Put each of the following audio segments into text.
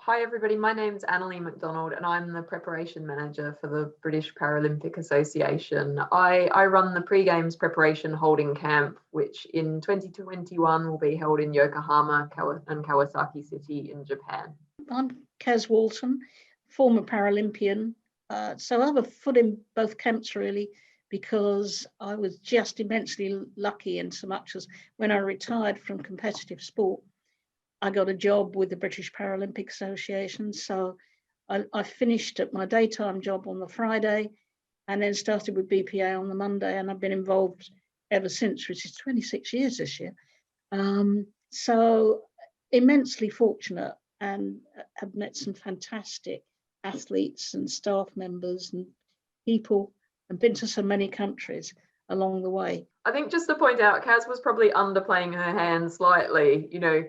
Hi everybody, my name's Anneli MacDonald and I'm the preparation manager for the British Paralympic Association. I run the pre-games preparation holding camp, which in 2021 will be held in Yokohama and Kawasaki City in Japan. I'm Caz Walton, former Paralympian. So I have a foot in both camps really, because I was just immensely lucky in so much as when I retired from competitive sport, I got a job with the British Paralympic Association. So I finished at my daytime job on the Friday and then started with BPA on the Monday, and I've been involved ever since, which is 26 years this year. So immensely fortunate, and have met some fantastic athletes and staff members and people, and been to so many countries along the way. I think just to point out, Caz was probably underplaying her hand slightly. You know,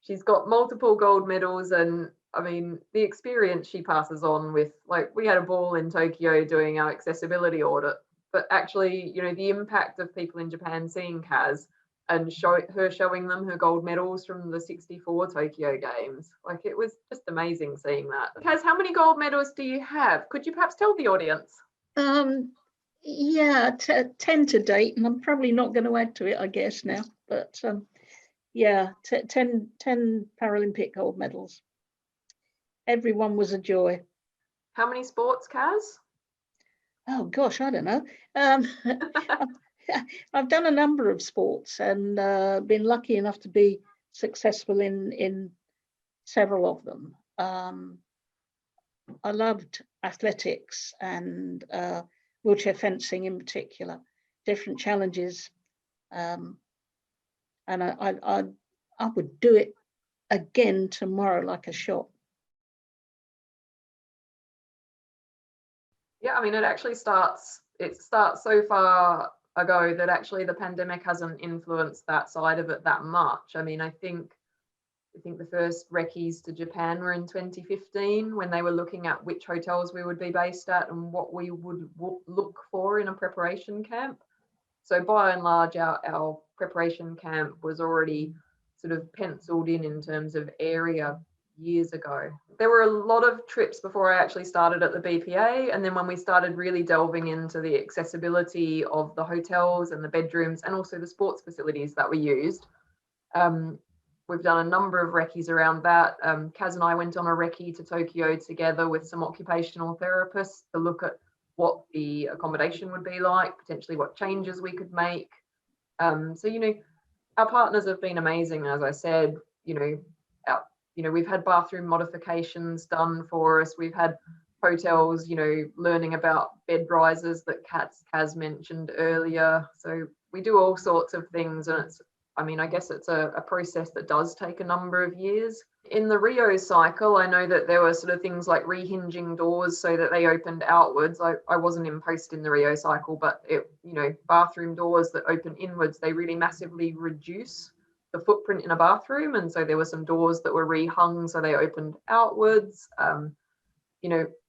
she's got multiple gold medals, and I mean, the experience she passes on with, like, we had a ball in Tokyo doing our accessibility audit, but actually, you know, the impact of people in Japan seeing Caz and showing them her gold medals from the 64 Tokyo Games. Like, it was just amazing seeing that. Caz, how many gold medals do you have? Could you perhaps tell the audience? Yeah, 10 to date, and I'm probably not going to add to it, I guess, now. But yeah, 10 Paralympic gold medals. Everyone was a joy. How many sports, Caz? Oh gosh, I don't know. I've done a number of sports and been lucky enough to be successful in several of them. I loved athletics and wheelchair fencing in particular, different challenges. And I would do it again tomorrow like a shot. Yeah, I mean, it starts so far ago that actually the pandemic hasn't influenced that side of it that much. I mean, I think the first recce's to Japan were in 2015, when they were looking at which hotels we would be based at and what we would look for in a preparation camp. So by and large, our preparation camp was already sort of penciled in terms of area years ago. There were a lot of trips before I actually started at the BPA, and then when we started really delving into the accessibility of the hotels and the bedrooms and also the sports facilities that we used, we've done a number of recce's around that. Caz and I went on a recce to Tokyo together with some occupational therapists to look at what the accommodation would be like, potentially what changes we could make. So, you know, our partners have been amazing, as I said. We've had bathroom modifications done for us. We've had hotels, you know, learning about bed risers that Caz mentioned earlier. So we do all sorts of things, and I guess it's a process that does take a number of years. In the Rio cycle, I know that there were sort of things like rehinging doors so that they opened outwards. I wasn't in post in the Rio cycle, but bathroom doors that open inwards, they really massively reduce the footprint in a bathroom, and so there were some doors that were rehung so they opened outwards.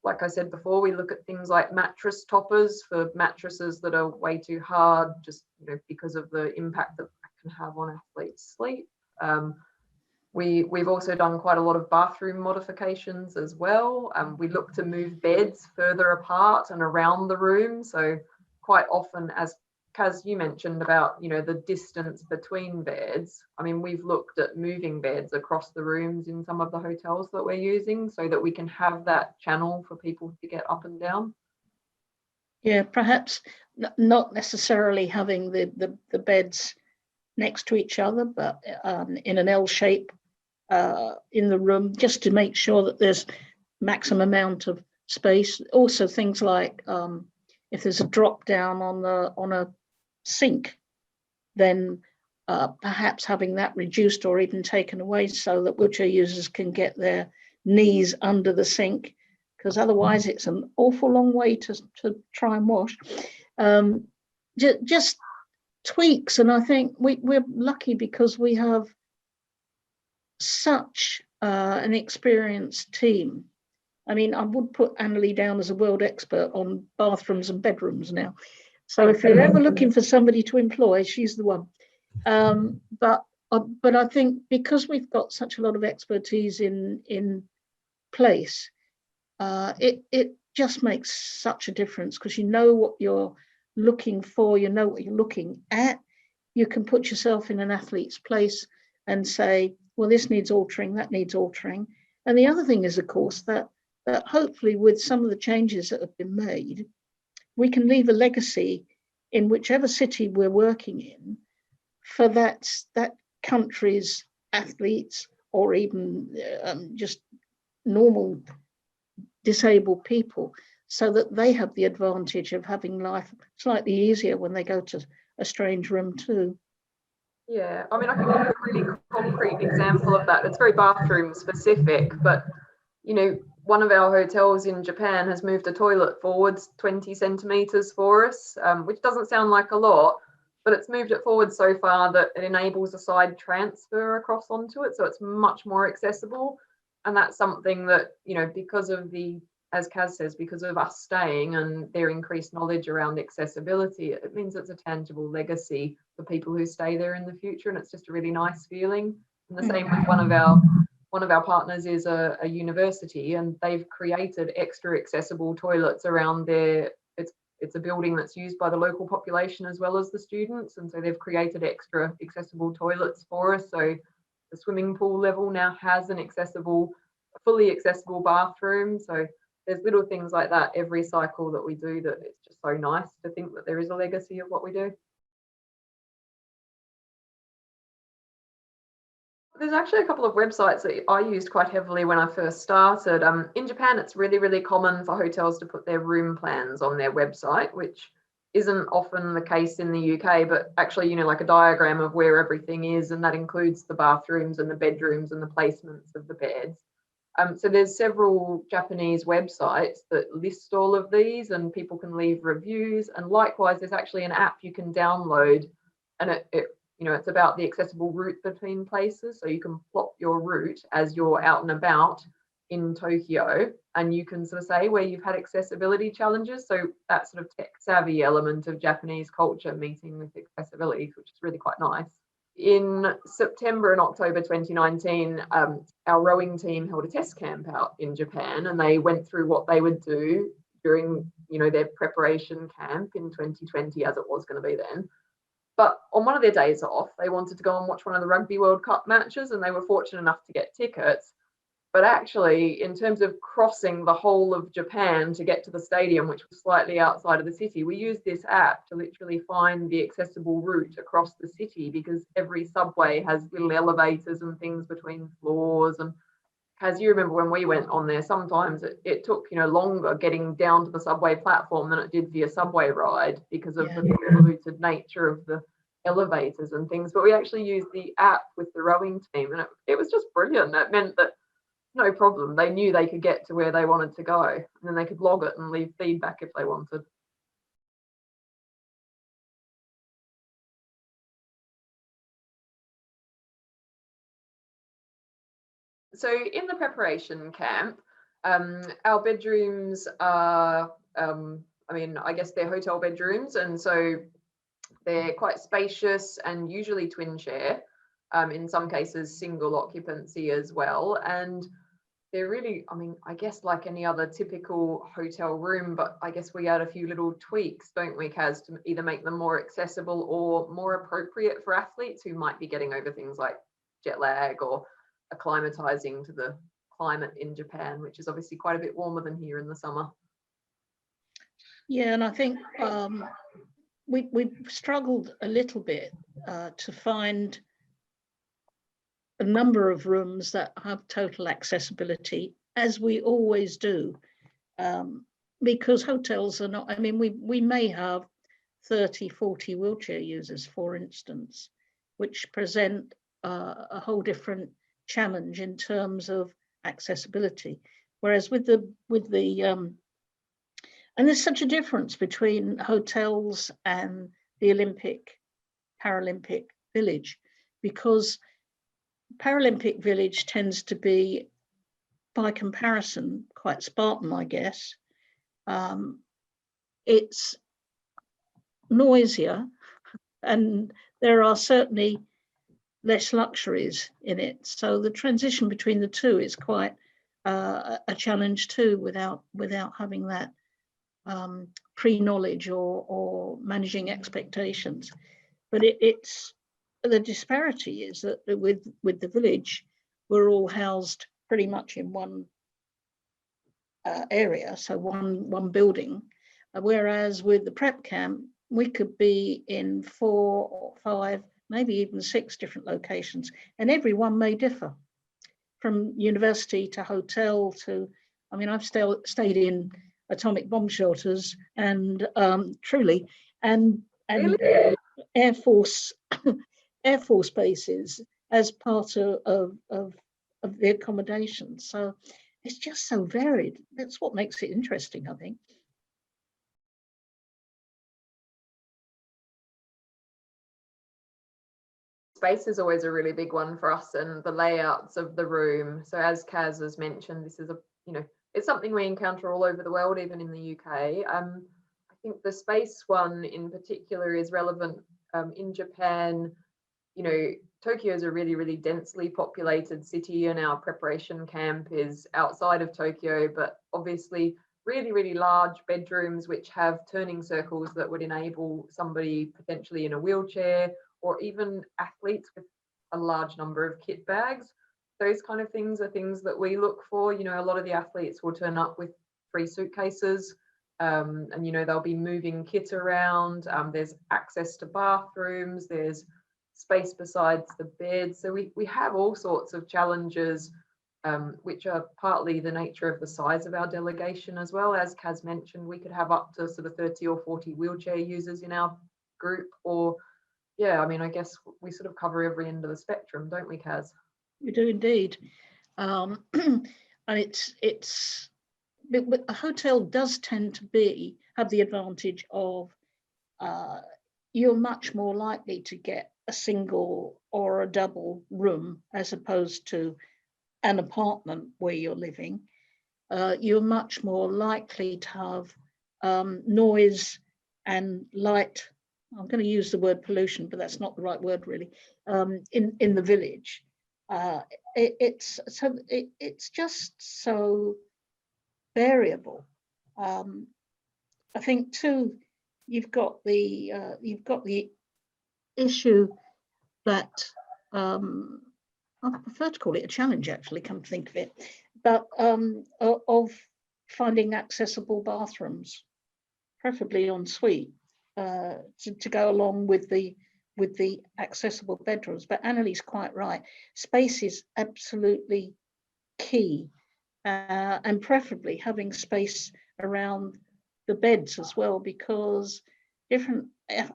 Like I said before, we look at things like mattress toppers for mattresses that are way too hard, just because of the impact that can have on athletes' sleep. We've also done quite a lot of bathroom modifications as well. We look to move beds further apart and around the room. So quite often, as Caz, you mentioned about, the distance between beds. I mean, we've looked at moving beds across the rooms in some of the hotels that we're using so that we can have that channel for people to get up and down. Yeah, perhaps not necessarily having the beds next to each other, but in an L shape in the room, just to make sure that there's maximum amount of space. Also things like if there's a drop down on a sink, then perhaps having that reduced or even taken away so that wheelchair users can get their knees under the sink, because otherwise it's an awful long way to try and wash. Just tweaks, and I think we're lucky because we have such an experienced team. I mean, I would put Anneli down as a world expert on bathrooms and bedrooms now. So if you're ever looking for somebody to employ, she's the one. But I think because we've got such a lot of expertise in place, it just makes such a difference, because you know what you're looking for, you know what you're looking at. You can put yourself in an athlete's place and say, well, this needs altering, that needs altering. And the other thing is, of course, that hopefully with some of the changes that have been made, we can leave a legacy in whichever city we're working in for that country's athletes, or even just normal disabled people, so that they have the advantage of having life slightly easier when they go to a strange room too. Yeah, I mean, I can give you a really concrete example of that. It's very bathroom specific, but you know, one of our hotels in Japan has moved a toilet forwards 20 centimeters for us, which doesn't sound like a lot, but it's moved it forward so far that it enables a side transfer across onto it, so it's much more accessible. And that's something that, you know, because of the, as Caz says, because of us staying and their increased knowledge around accessibility, it means it's a tangible legacy for people who stay there in the future, and it's just a really nice feeling. And the same with one of our partners is a university, and they've created extra accessible toilets around their, it's a building that's used by the local population as well as the students, and so they've created extra accessible toilets for us. So the swimming pool level now has an fully accessible bathroom. So there's little things like that every cycle that we do, that it's just so nice to think that there is a legacy of what we do. There's actually a couple of websites that I used quite heavily when I first started. In Japan, it's really, really common for hotels to put their room plans on their website, which isn't often the case in the UK, but actually, you know, like a diagram of where everything is, and that includes the bathrooms and the bedrooms and the placements of the beds. So there's several Japanese websites that list all of these, and people can leave reviews. And likewise, there's actually an app you can download, and it you know, it's about the accessible route between places. So you can plot your route as you're out and about in Tokyo, and you can sort of say where you've had accessibility challenges. So that sort of tech savvy element of Japanese culture meeting with accessibility, which is really quite nice. In September and October 2019, our rowing team held a test camp out in Japan, and they went through what they would do during, you know, their preparation camp in 2020, as it was going to be then. But on one of their days off, they wanted to go and watch one of the Rugby World Cup matches, and they were fortunate enough to get tickets. But actually, in terms of crossing the whole of Japan to get to the stadium, which was slightly outside of the city, we used this app to literally find the accessible route across the city, because every subway has little elevators and things between floors. And as you remember, when we went on there, sometimes it took, you know, longer getting down to the subway platform than it did for your subway ride, because of the convoluted nature of the elevators and things. But we actually used the app with the rowing team, and it was just brilliant. That meant that no problem, they knew they could get to where they wanted to go, and then they could log it and leave feedback if they wanted. So in the preparation camp, our bedrooms are, I mean, I guess they're hotel bedrooms, and so they're quite spacious and usually twin share, in some cases single occupancy as well. And they're really, I mean, I guess like any other typical hotel room, but I guess we add a few little tweaks, don't we, Caz, to either make them more accessible or more appropriate for athletes who might be getting over things like jet lag or acclimatizing to the climate in Japan, which is obviously quite a bit warmer than here in the summer. Yeah, and I think we've struggled a little bit to find a number of rooms that have total accessibility, as we always do, because hotels are not, I mean, we may have 30, 40 wheelchair users, for instance, which present a whole different challenge in terms of accessibility. Whereas with the and there's such a difference between hotels and the Olympic Paralympic Village, because Paralympic Village tends to be, by comparison, quite Spartan, I guess. It's noisier, and there are certainly less luxuries in it. So the transition between the two is quite a challenge too, without having that pre-knowledge or managing expectations. But it's the disparity is that with the village, we're all housed pretty much in one area, so one building, whereas with the prep camp, we could be in 4 or 5, maybe even 6 different locations, and every one may differ, from university to hotel to, I mean, I've stayed in atomic bomb shelters and truly, and Really? Air Force bases as part of the accommodation. So it's just so varied. That's what makes it interesting, I think. Space is always a really big one for us, and the layouts of the room. So as Caz has mentioned, this is it's something we encounter all over the world, even in the UK. I think the space one in particular is relevant in Japan. Tokyo is a really, really densely populated city, and our preparation camp is outside of Tokyo, but obviously really, really large bedrooms which have turning circles that would enable somebody potentially in a wheelchair, or even athletes with a large number of kit bags. Those kind of things are things that we look for. A lot of the athletes will turn up with 3 suitcases, and they'll be moving kit around. There's access to bathrooms, there's space besides the bed. So we have all sorts of challenges, which are partly the nature of the size of our delegation as well. As Caz mentioned, we could have up to sort of 30 or 40 wheelchair users in our group, or yeah, I mean, I guess we sort of cover every end of the spectrum, don't we, Caz? We do indeed. And but a hotel does tend to have the advantage of you're much more likely to get a single or a double room as opposed to an apartment where you're living. You're much more likely to have noise and light. I'm going to use the word pollution, but that's not the right word really. In the village, it's just so variable. I think too, you've got the issue that I prefer to call it a challenge, actually, come to think of it, but of finding accessible bathrooms, preferably en suite, to go along with the accessible bedrooms. But Anneli's quite right. Space is absolutely key, and preferably having space around the beds as well, because different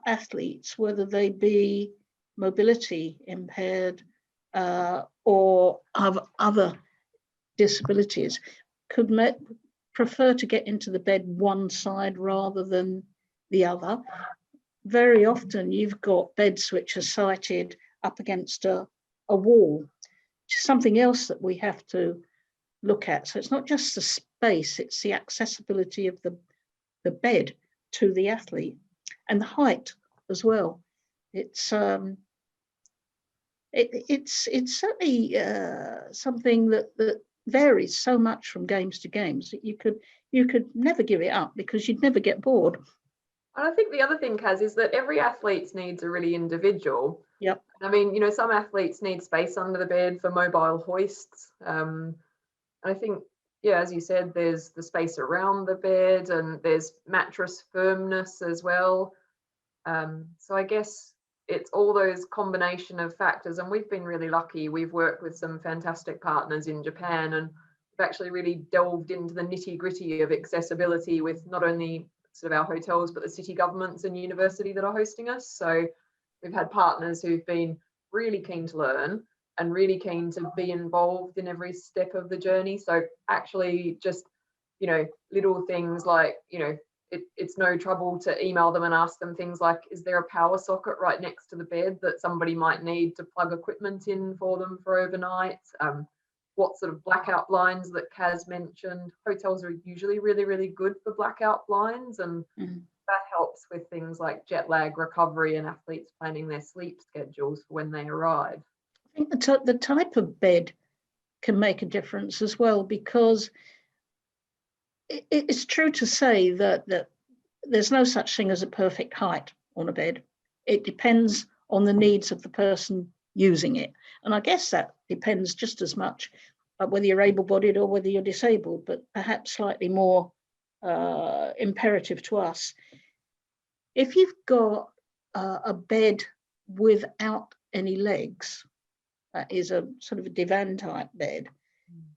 athletes, whether they be mobility impaired or have other disabilities, could prefer to get into the bed one side rather than the other. Very often you've got beds which are sited up against a wall, which is something else that we have to look at. So it's not just the space, it's the accessibility of the bed to the athlete, and the height as well. It's certainly something that varies so much from games to games that you could never give it up, because you'd never get bored. And I think the other thing, Caz, is that every athlete's needs are really individual. Yep. I mean, some athletes need space under the bed for mobile hoists. And I think, yeah, as you said, there's the space around the bed, and there's mattress firmness as well. So I guess it's all those combination of factors, and we've been really lucky. We've worked with some fantastic partners in Japan, and we've actually really delved into the nitty-gritty of accessibility with not only sort of our hotels, but the city governments and university that are hosting us. So we've had partners who've been really keen to learn and really keen to be involved in every step of the journey. So actually just, little things like, it's no trouble to email them and ask them things like, is there a power socket right next to the bed that somebody might need to plug equipment in for them for overnight? What sort of blackout blinds that Caz mentioned. Hotels are usually really, really good for blackout blinds, and that helps with things like jet lag recovery and athletes planning their sleep schedules for when they arrive. I think the type of bed can make a difference as well, because it's true to say that there's no such thing as a perfect height on a bed. It depends on the needs of the person using it. And I guess that depends just as much whether you're able-bodied or whether you're disabled, but perhaps slightly more imperative to us. If you've got a bed without any legs, that is a sort of a divan type bed,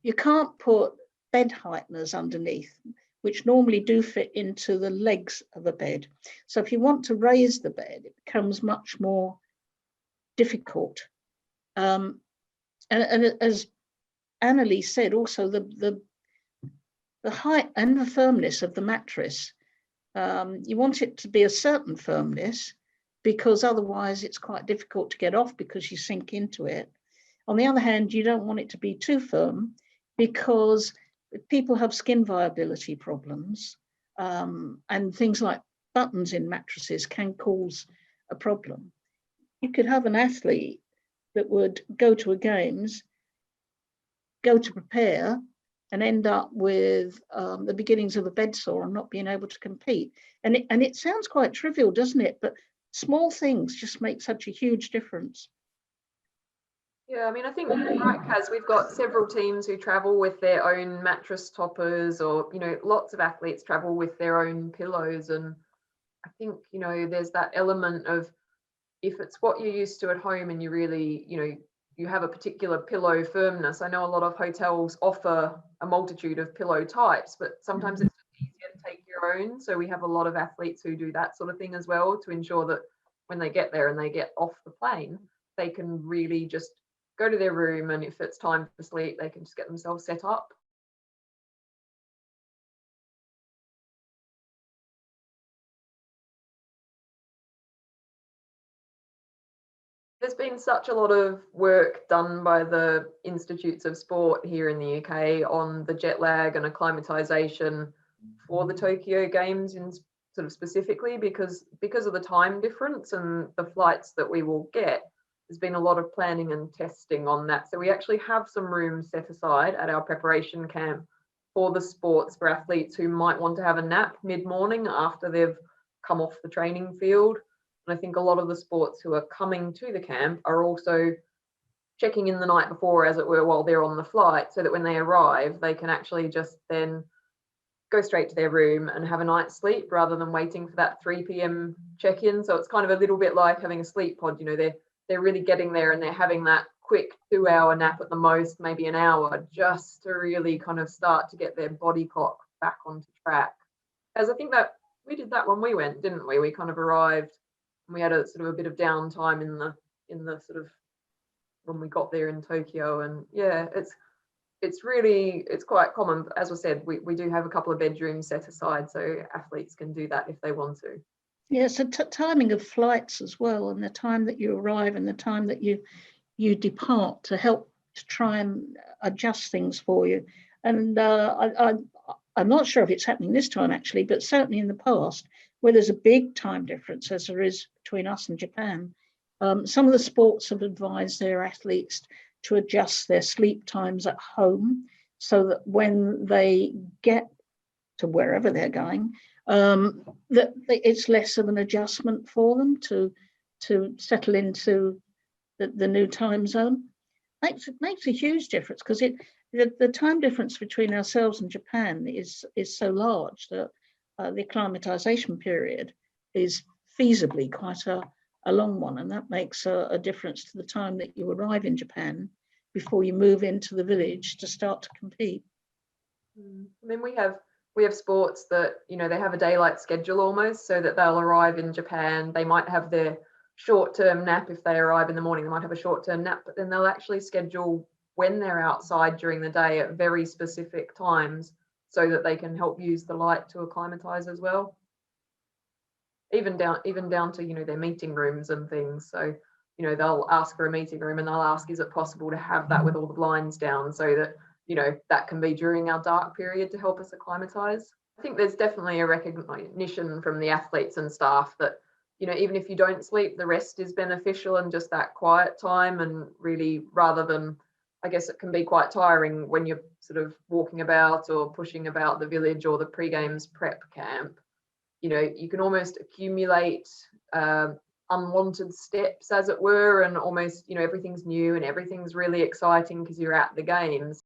you can't put bed heighteners underneath, which normally do fit into the legs of a bed. So if you want to raise the bed, it becomes much more difficult. And as Anneli said, also the height and the firmness of the mattress, you want it to be a certain firmness, because otherwise it's quite difficult to get off because you sink into it. On the other hand, you don't want it to be too firm, because people have skin viability problems, and things like buttons in mattresses can cause a problem. You could have an athlete that would go to a games, go to prepare, and end up with the beginnings of a bed sore and not being able to compete. And it sounds quite trivial, doesn't it? But small things just make such a huge difference. Yeah, I mean, I think, right, Caz, we've got several teams who travel with their own mattress toppers, or, you know, lots of athletes travel with their own pillows. And I think, you know, there's that element of, if it's what you're used to at home and you really, you know, you have a particular pillow firmness. I know a lot of hotels offer a multitude of pillow types, but sometimes it's easier to take your own. So we have a lot of athletes who do that sort of thing as well, to ensure that when they get there and they get off the plane, they can really just go to their room, and if it's time for sleep, they can just get themselves set up. There's been such a lot of work done by the Institutes of Sport here in the UK on the jet lag and acclimatization for the Tokyo Games, in sort of specifically because of the time difference and the flights that we will get. There's been a lot of planning and testing on that. So we actually have some room set aside at our preparation camp for the sports, for athletes who might want to have a nap mid-morning after they've come off the training field. And I think a lot of the sports who are coming to the camp are also checking in the night before, as it were, while they're on the flight, so that when they arrive, they can actually just then go straight to their room and have a night's sleep, rather than waiting for that 3 p.m. check-in. So it's kind of a little bit like having a sleep pod. You know, they're really getting there and they're having that quick 2-hour nap at the most, maybe an hour, just to really kind of start to get their body clock back onto track. As I think that we did that when we went, didn't we? We kind of arrived and we had a sort of a bit of downtime in the sort of when we got there in Tokyo. And yeah, it's quite common. As I said, we do have a couple of bedrooms set aside, so athletes can do that if they want to. Yeah, so timing of flights as well, and the time that you arrive and the time that you depart, to help to try and adjust things for you. And I'm not sure if it's happening this time actually, but certainly in the past, where there's a big time difference as there is between us and Japan, some of the sports have advised their athletes to adjust their sleep times at home, so that when they get to wherever they're going, that it's less of an adjustment for them to settle into the new time zone. Makes a huge difference, because the time difference between ourselves and Japan is so large that the acclimatization period is feasibly quite a long one, and that makes a difference to the time that you arrive in Japan before you move into the village to start to compete. I mean, we have sports that, you know, they have a daylight schedule almost, so that they'll arrive in Japan, they might have their short-term nap. If they arrive in the morning, they might have a short-term nap, but then they'll actually schedule when they're outside during the day at very specific times, so that they can help use the light to acclimatize as well. Even down to, you know, their meeting rooms and things. So, you know, they'll ask for a meeting room and they'll ask, is it possible to have that with all the blinds down, so that, you know, that can be during our dark period to help us acclimatize. I think there's definitely a recognition from the athletes and staff that, you know, even if you don't sleep, the rest is beneficial, and just that quiet time, and really, rather than I guess it can be quite tiring when you're sort of walking about or pushing about the village or the pre-games prep camp. You know, you can almost accumulate unwanted steps, as it were, and almost, you know, everything's new and everything's really exciting because you're at the games.